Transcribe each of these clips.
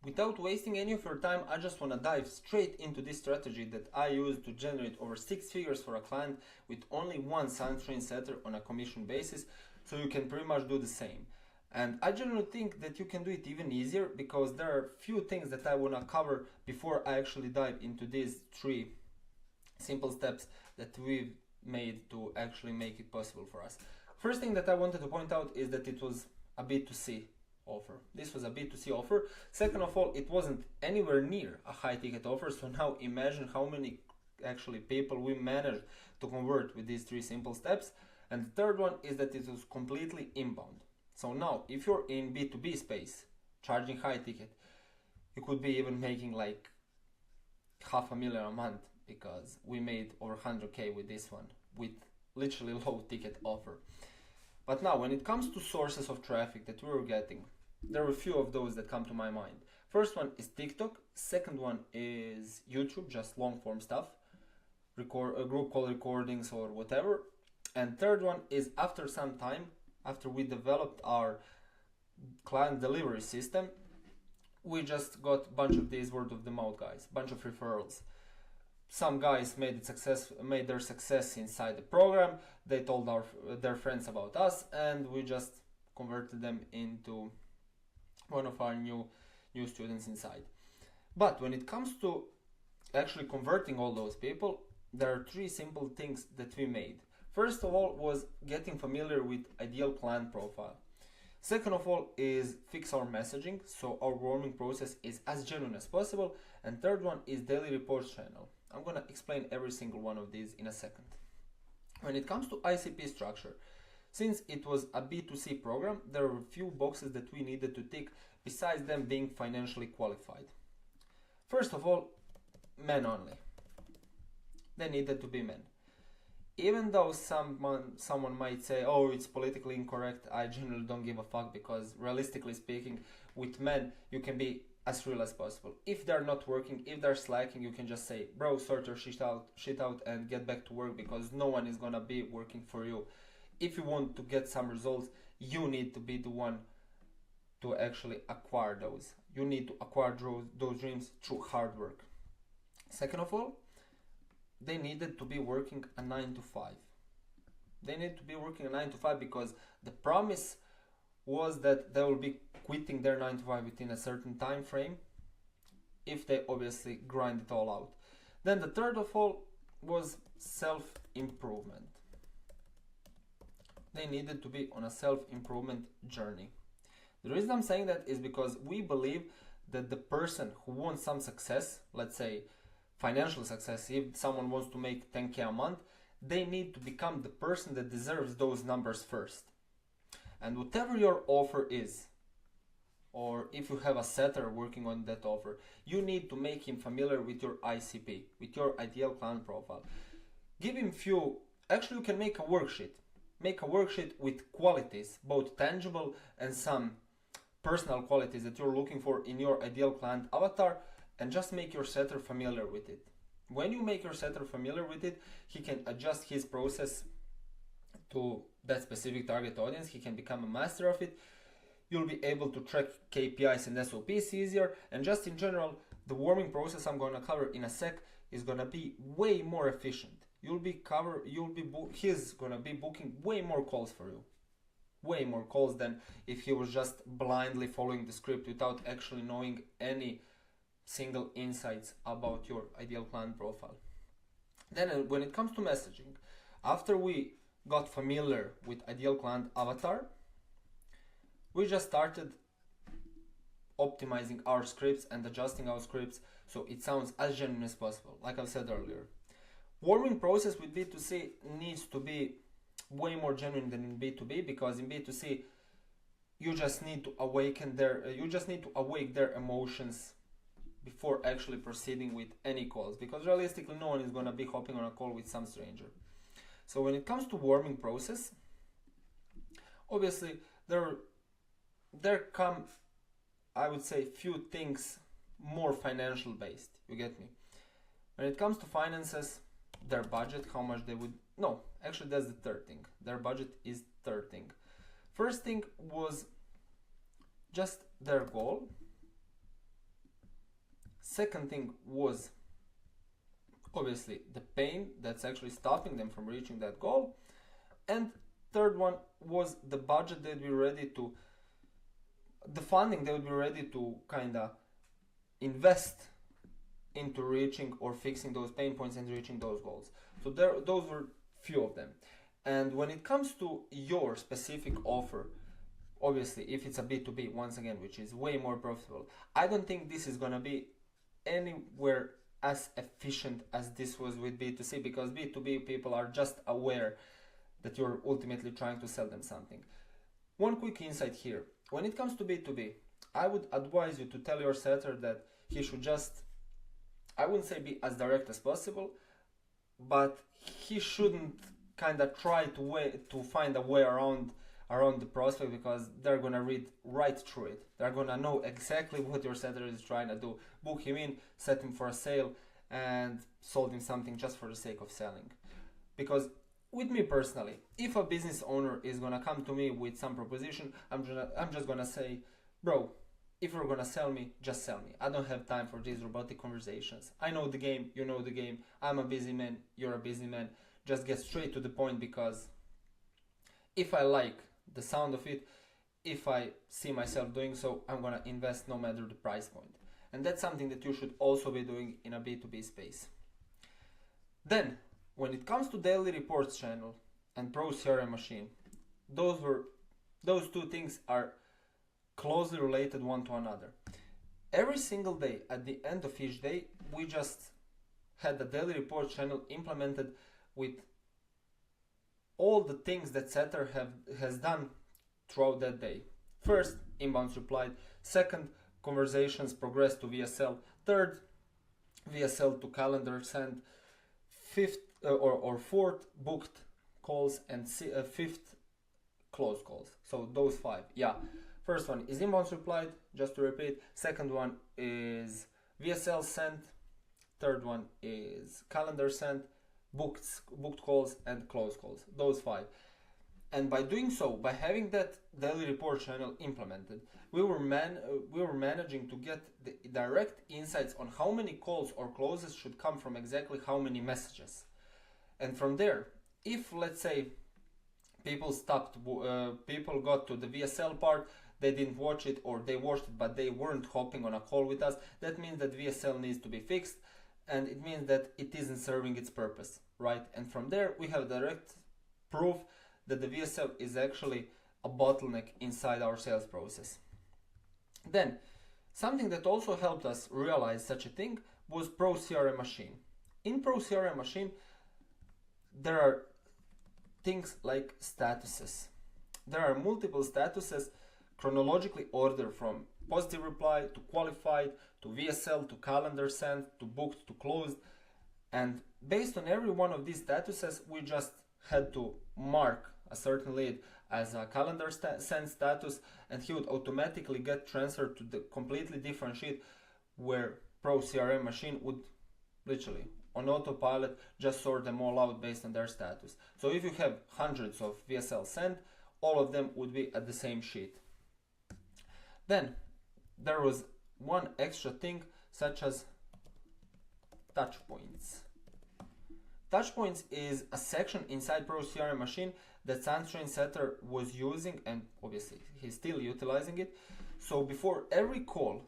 Without wasting any of your time, I just want to dive straight into this strategy that I use to generate over 6 figures for a client with only one SignTrain setter on a commission basis, so you can pretty much do the same. And I generally think that you can do it even easier because there are few things that I want to cover before I actually dive into these 3 simple steps that we've made to actually make it possible for us. First thing that I wanted to point out is that it was a B2C offer. This was a B2C offer. Second of all, it wasn't anywhere near a high ticket offer. So now imagine how many actually people we managed to convert with these 3 simple steps. And the third one is that it was completely inbound. So now if you're in B2B space, charging high ticket, you could be even making like $500,000 a month, because we made over 100K with this one with literally low ticket offer. But now when it comes to sources of traffic that we were getting, there are a few of those that come to my mind. First one is TikTok. Second one is YouTube, just long form stuff, group call recordings or whatever. And third one is after some time, after we developed our client delivery system, we just got a bunch of these word of the mouth guys, bunch of referrals. Some guys made their success inside the program. They told their friends about us, and we just converted them into one of our new students inside. But when it comes to actually converting all those people, there are 3 simple things that we made. First of all was getting familiar with ideal client profile. Second of all is fix our messaging, so our warming process is as genuine as possible. And third one is daily reports channel. I'm gonna explain every single one of these in a second. When it comes to ICP structure, since it was a B2C program, there are a few boxes that we needed to tick besides them being financially qualified. First of all, men only. They needed to be men. Even though someone might say, oh, it's politically incorrect, I generally don't give a fuck, because realistically speaking, with men, you can be as real as possible. If they're not working, if they're slacking, you can just say, bro, sort your shit out and get back to work, because no one is gonna be working for you. If you want to get some results, you need to be the one to actually acquire those. You need to acquire those dreams through hard work. Second of all, they needed to be working a 9 to 5. They need to be working a 9 to 5 because the promise was that they will be quitting their 9 to 5 within a certain time frame if they obviously grind it all out. Then the third of all was self-improvement. They needed to be on a self-improvement journey. The reason I'm saying that is because we believe that the person who wants some success, let's say financial success, if someone wants to make 10K a month, they need to become the person that deserves those numbers first. And whatever your offer is, or if you have a setter working on that offer, you need to make him familiar with your ICP, with your ideal client profile. Give him actually you can make a worksheet. Make a worksheet with qualities, both tangible and some personal qualities that you're looking for in your ideal client avatar, and just make your setter familiar with it. When you make your setter familiar with it, he can adjust his process to that specific target audience. He can become a master of it. You'll be able to track KPIs and SOPs easier, and just in general, the warming process I'm going to cover in a sec is going to be way more efficient. He's going to be booking way more calls for you. Way more calls than if he was just blindly following the script without actually knowing any single insights about your ideal client profile. Then when it comes to messaging, after we got familiar with ideal client avatar, we just started optimizing our scripts and adjusting our scripts so it sounds as genuine as possible. Like I said earlier, warming process with B2C needs to be way more genuine than in B2B, because in B2C you just need to awake their emotions before actually proceeding with any calls, because realistically no one is going to be hopping on a call with some stranger. So when it comes to warming process, obviously there come, I would say, few things more financial based. You get me? When it comes to finances, their budget, how much they would, no, actually that's the third thing. Their budget is third thing. First thing was just their goal. Second thing was obviously the pain that's actually stopping them from reaching that goal. And third one was the budget they'd be ready to, the funding they would be ready to kind of invest into reaching or fixing those pain points and reaching those goals. So those were few of them. And when it comes to your specific offer, obviously if it's a B2B, once again, which is way more profitable, I don't think this is going to be anywhere as efficient as this was with B2C, because B2B people are just aware that you're ultimately trying to sell them something. One quick insight here. When it comes to B2B, I would advise you to tell your setter that he should just, I wouldn't say be as direct as possible, but he shouldn't kind of try to find a way around the prospect, because they're gonna read right through it. They're gonna know exactly what your setter is trying to do. Book him in, set him for a sale, and sold him something just for the sake of selling. Because with me personally, if a business owner is gonna come to me with some proposition, I'm just gonna say, bro, if you're gonna sell me, just sell me. I don't have time for these robotic conversations. I know the game, you know the game. I'm a busy man, you're a busy man. Just get straight to the point, because if I like the sound of it, if I see myself doing so, I'm gonna invest no matter the price point. And that's something that you should also be doing in a B2B space. Then, when it comes to daily reports channel and Pro CRM machine, those two things are closely related one to another. Every single day, at the end of each day, we just had the daily report channel implemented with all the things that setter has done throughout that day. First, inbounds replied. Second, conversations progressed to VSL. Third, VSL to calendar sent. Fifth or fourth, booked calls, and fifth, closed calls. So those five. Yeah. First one is inbounds replied, just to repeat. Second one is VSL sent. Third one is calendar sent, booked calls, and closed calls. Those five. And by doing so, by having that daily report channel implemented, we were managing to get the direct insights on how many calls or closes should come from exactly how many messages. And from there, if let's say people got to the VSL part, they didn't watch it, or they watched it but they weren't hopping on a call with us, that means that VSL needs to be fixed, and it means that it isn't serving its purpose, right? And from there, we have direct proof that the VSL is actually a bottleneck inside our sales process. Then, something that also helped us realize such a thing was Pro CRM Machine. In Pro CRM Machine, there are things like statuses. There are multiple statuses chronologically ordered from positive reply to qualified to VSL to calendar sent to booked to closed. And based on every one of these statuses, we just had to mark a certain lead as a calendar sent status, and he would automatically get transferred to the completely different sheet where Pro CRM Machine would literally on autopilot just sort them all out based on their status. So if you have hundreds of VSL sent, all of them would be at the same sheet. Then there was one extra thing, such as touch points. Touch points is a section inside Pro CRM Machine that SunStream Setter was using, and obviously he's still utilizing it. So before every call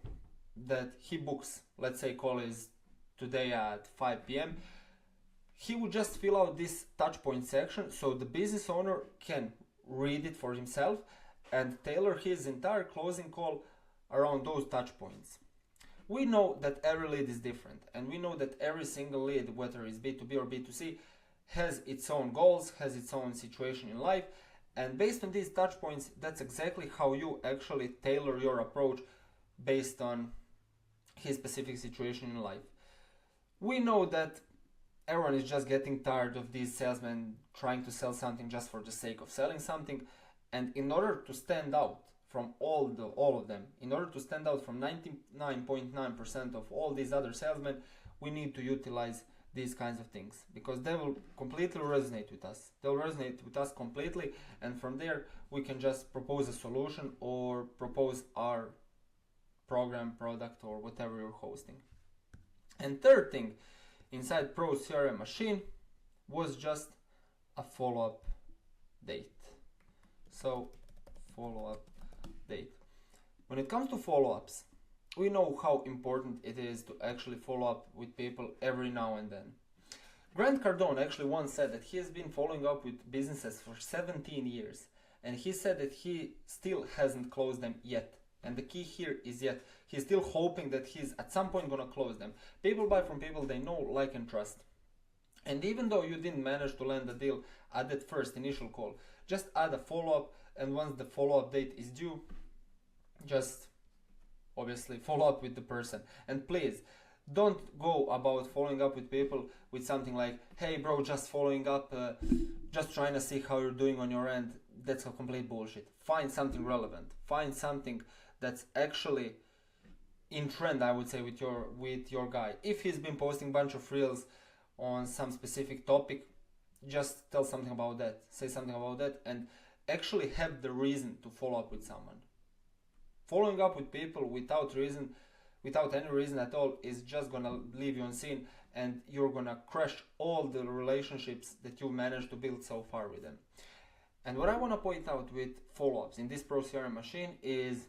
that he books, let's say call is today at 5 p.m., he would just fill out this touch point section so the business owner can read it for himself and tailor his entire closing call around those touch points. We know that every lead is different, and we know that every single lead, whether it's B2B or B2C, has its own goals, has its own situation in life, and based on these touch points, that's exactly how you actually tailor your approach based on his specific situation in life. We know that everyone is just getting tired of these salesmen trying to sell something just for the sake of selling something, and in order to stand out from all of them, in order to stand out from 99.9% of all these other salesmen, we need to utilize these kinds of things, because they will completely resonate with us. They'll resonate with us completely, and from there we can just propose a solution or propose our program, product, or whatever you're hosting. And third thing, inside Pros CRM machine was just a follow-up date. So follow-up date. When it comes to follow-ups, we know how important it is to actually follow up with people every now and then. Grant Cardone actually once said that he has been following up with businesses for 17 years, and he said that he still hasn't closed them yet. And the key here is yet. He's still hoping that he's at some point gonna close them. People buy from people they know, like, and trust. And even though you didn't manage to land the deal at that first initial call, just add a follow-up, and once the follow-up date is due, just obviously follow up with the person. And please don't go about following up with people with something like, hey bro, just following up, just trying to see how you're doing on your end. That's a complete bullshit. Find something relevant, find something that's actually in trend, I would say, with your guy. If he's been posting a bunch of reels on some specific topic, just tell something about that, say something about that, and actually have the reason to follow up with someone. Following up with people without any reason at all, is just gonna leave you unseen, and you're gonna crush all the relationships that you managed to build so far with them. And what I want to point out with follow-ups in this Pros CRM machine is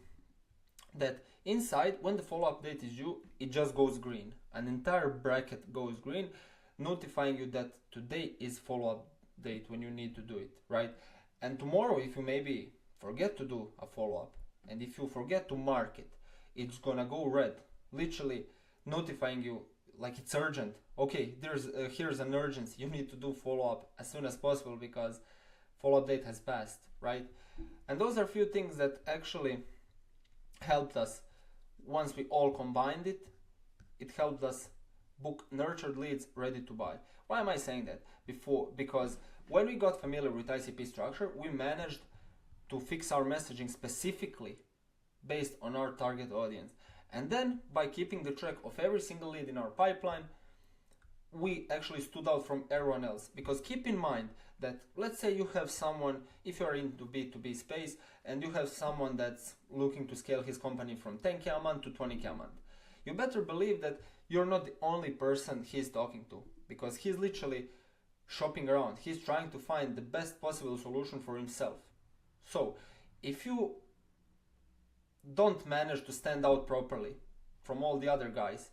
that inside, when the follow-up date is due, it just goes green. An entire bracket goes green, notifying you that today is follow-up date when you need to do it, right? And tomorrow, if you maybe forget to do a follow-up, and if you forget to mark it, it's gonna go red, literally notifying you like it's urgent. Okay, here's an urgency. You need to do follow-up as soon as possible because follow-up date has passed, right? And those are a few things that actually helped us. Once we all combined it, it helped us book nurtured leads ready to buy. Why am I saying that? Because when we got familiar with ICP structure, we managed to fix our messaging specifically based on our target audience. And then by keeping the track of every single lead in our pipeline, we actually stood out from everyone else. Because keep in mind that, let's say you have someone, if you're into B2B space, and you have someone that's looking to scale his company from 10K a month to 20K a month. You better believe that you're not the only person he's talking to, because he's literally shopping around. He's trying to find the best possible solution for himself. So if you don't manage to stand out properly from all the other guys,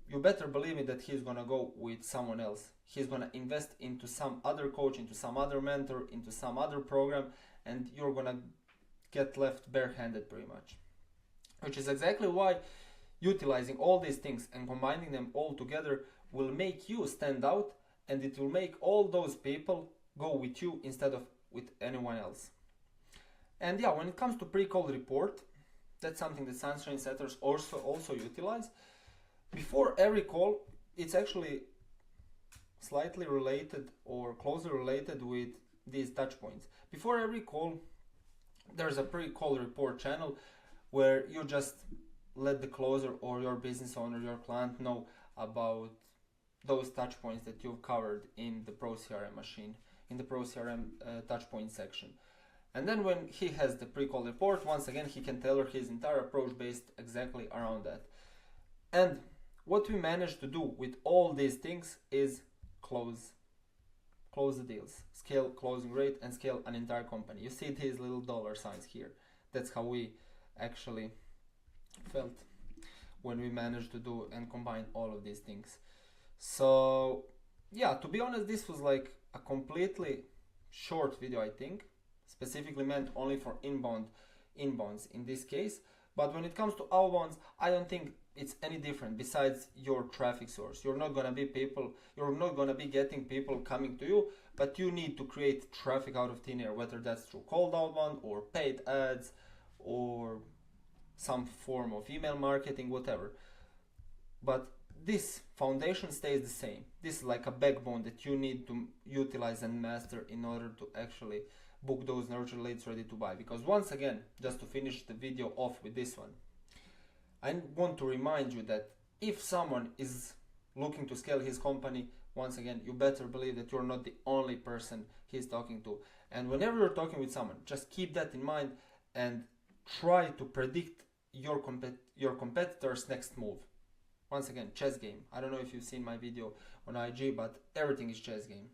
you better believe me that he's gonna go with someone else. He's gonna invest into some other coach, into some other mentor, into some other program, and you're gonna get left barehanded pretty much. Which is exactly why utilizing all these things and combining them all together will make you stand out, and it will make all those people go with you instead of with anyone else. And yeah, when it comes to pre-call report, that's something that Sunshine Setters also utilize. Before every call, it's actually slightly related or closely related with these touch points. Before every call, there's a pre-call report channel where you just let the closer or your business owner, your client know about those touch points that you've covered in the Pro CRM machine, in the Pro CRM touch point section. And then when he has the pre-call report, once again, he can tailor his entire approach based exactly around that. And what we managed to do with all these things is close the deals, scale closing rate, and scale an entire company. You see these little dollar signs here. That's how we actually felt when we managed to do and combine all of these things. So yeah, to be honest, this was like a completely short video, I think, specifically meant only for inbounds in this case. But when it comes to outbounds, I don't think it's any different besides your traffic source. You're not gonna be getting people coming to you, but you need to create traffic out of thin air, whether that's through cold outbound or paid ads or some form of email marketing, whatever. But this foundation stays the same. This is like a backbone that you need to utilize and master in order to actually book those nurture leads ready to buy. Because once again, just to finish the video off with this one, I want to remind you that if someone is looking to scale his company, once again, you better believe that you're not the only person he's talking to. And whenever you're talking with someone, just keep that in mind and try to predict your competitor's next move. Once again, chess game. I don't know if you've seen my video on IG, but everything is chess game.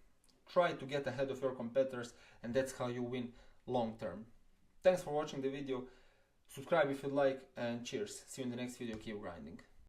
Try to get ahead of your competitors, and that's how you win long term. Thanks for watching the video. Subscribe if you'd like, and cheers. See you in the next video. Keep grinding.